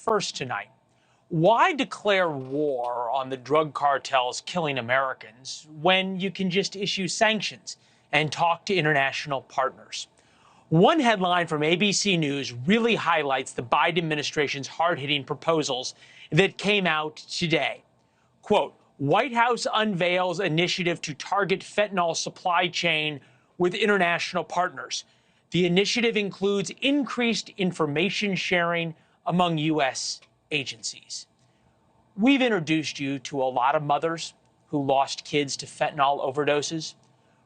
First tonight, why declare war on the drug cartels killing Americans when you can just issue sanctions and talk to international partners? One headline from ABC News really highlights the Biden administration's hard-hitting proposals that came out today. Quote, White House unveils initiative to target fentanyl supply chain with international partners. The initiative includes increased information sharing among U.S. agencies. We've introduced you to a lot of mothers who lost kids to fentanyl overdoses.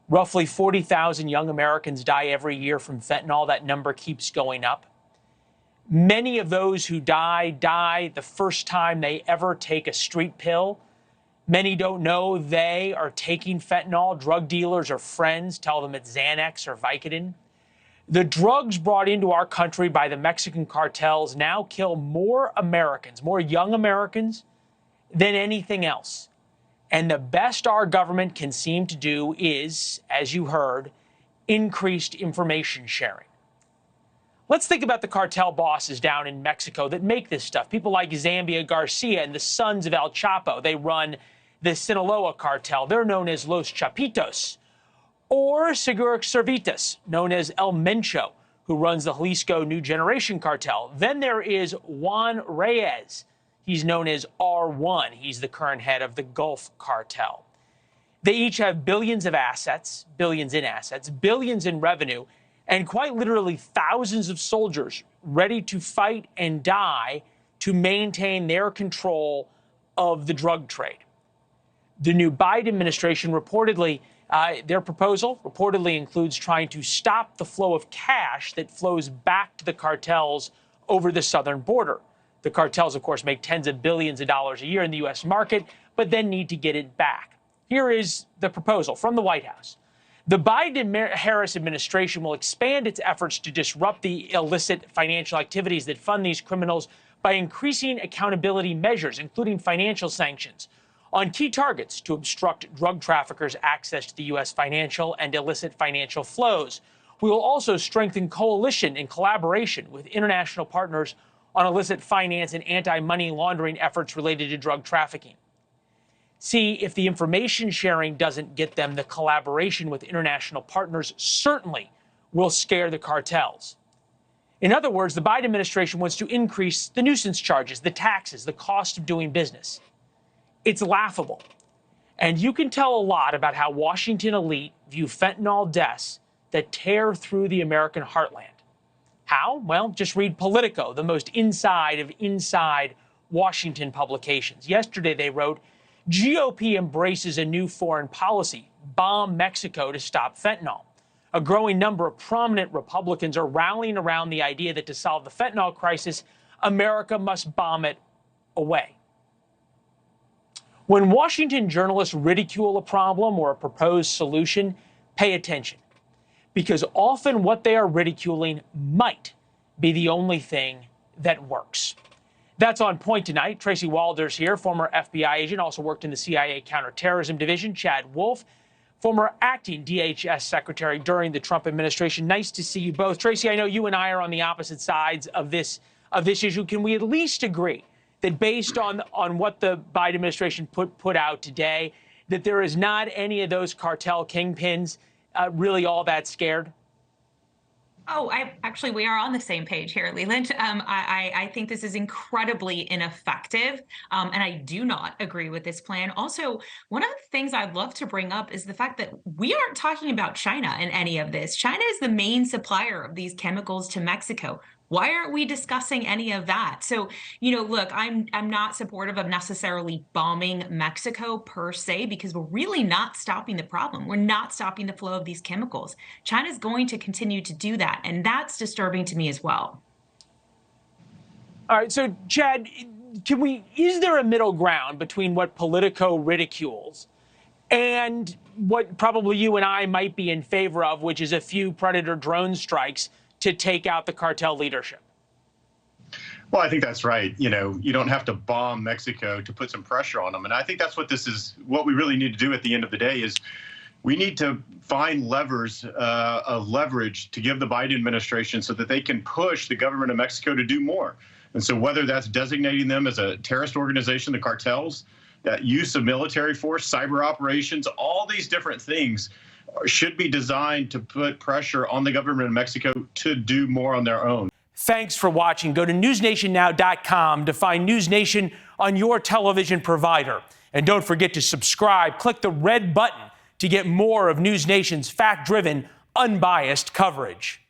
Roughly 40,000 young Americans die every year from fentanyl. That number keeps going up. Many of those who die the first time they ever take a street pill. Many don't know they are taking fentanyl. Drug dealers or friends tell them it's Xanax or Vicodin. The drugs brought into our country by the Mexican cartels now kill more Americans, more young Americans, than anything else. And the best our government can seem to do is, as you heard, increased information sharing. Let's think about the cartel bosses down in Mexico that make this stuff. People like Zambia Garcia and the sons of El Chapo. They run the Sinaloa cartel. They're known as Los Chapitos. Or Seguro Servitas, known as El Mencho, who runs the Jalisco New Generation cartel. Then there is Juan Reyes. He's known as R1. He's the current head of the Gulf cartel. They each have billions in assets, billions in revenue, and quite literally thousands of soldiers ready to fight and die to maintain their control of the drug trade. The new Biden administration reportedly, their proposal reportedly includes trying to stop the flow of cash that flows back to the cartels over the southern border. The cartels, of course, make tens of billions of dollars a year in the U.S. market, but then need to get it back. Here is the proposal from the White House. The Biden-Harris administration will expand its efforts to disrupt the illicit financial activities that fund these criminals by increasing accountability measures, including financial sanctions, on key targets to obstruct drug traffickers' access to the U.S. financial and illicit financial flows. We will also strengthen coalition and collaboration with international partners on illicit finance and anti-money laundering efforts related to drug trafficking. See, if the information sharing doesn't get them, the collaboration with international partners certainly will scare the cartels. In other words, the Biden administration wants to increase the nuisance charges, the taxes, the cost of doing business. It's laughable. And you can tell a lot about how Washington elite view fentanyl deaths that tear through the American heartland. How? Well, just read Politico, the most inside of inside Washington publications. Yesterday they wrote, GOP embraces a new foreign policy, bomb Mexico to stop fentanyl. A growing number of prominent Republicans are rallying around the idea that to solve the fentanyl crisis, America must bomb it away. When Washington journalists ridicule a problem or a proposed solution, pay attention, because often what they are ridiculing might be the only thing that works. That's On Point tonight. Tracy Walder's here, former FBI agent, also worked in the CIA Counterterrorism Division. Chad Wolf, former acting DHS secretary during the Trump administration. Nice to see you both. Tracy, I know you and I are on the opposite sides of this issue. Can we at least agree that based on what the Biden administration put out today, that there is not any of those cartel kingpins really all that scared? Oh, we are on the same page here, Leland. I think this is incredibly ineffective, and I do not agree with this plan. Also, one of the things I'd love to bring up is the fact that we aren't talking about China in any of this. China is the main supplier of these chemicals to Mexico. Why aren't we discussing any of that? So, look, I'm not supportive of necessarily bombing Mexico per se, because we're really not stopping the problem. We're not stopping the flow of these chemicals. China's going to continue to do that, and that's disturbing to me as well. All right, so Chad, is there a middle ground between what Politico ridicules and what probably you and I might be in favor of, which is a few Predator drone strikes to take out the cartel leadership? Well, I think that's right. You don't have to bomb Mexico to put some pressure on them. And I think that's what we really need to do at the end of the day is we need to find levers of leverage to give the Biden administration so that they can push the government of Mexico to do more. And so whether that's designating them as a terrorist organization, the cartels, that use of military force, cyber operations, all these different things should be designed to put pressure on the government of Mexico to do more on their own. Thanks for watching. Go to newsnationnow.com to find NewsNation on your television provider. And don't forget to subscribe. Click the red button to get more of NewsNation's fact-driven, unbiased coverage.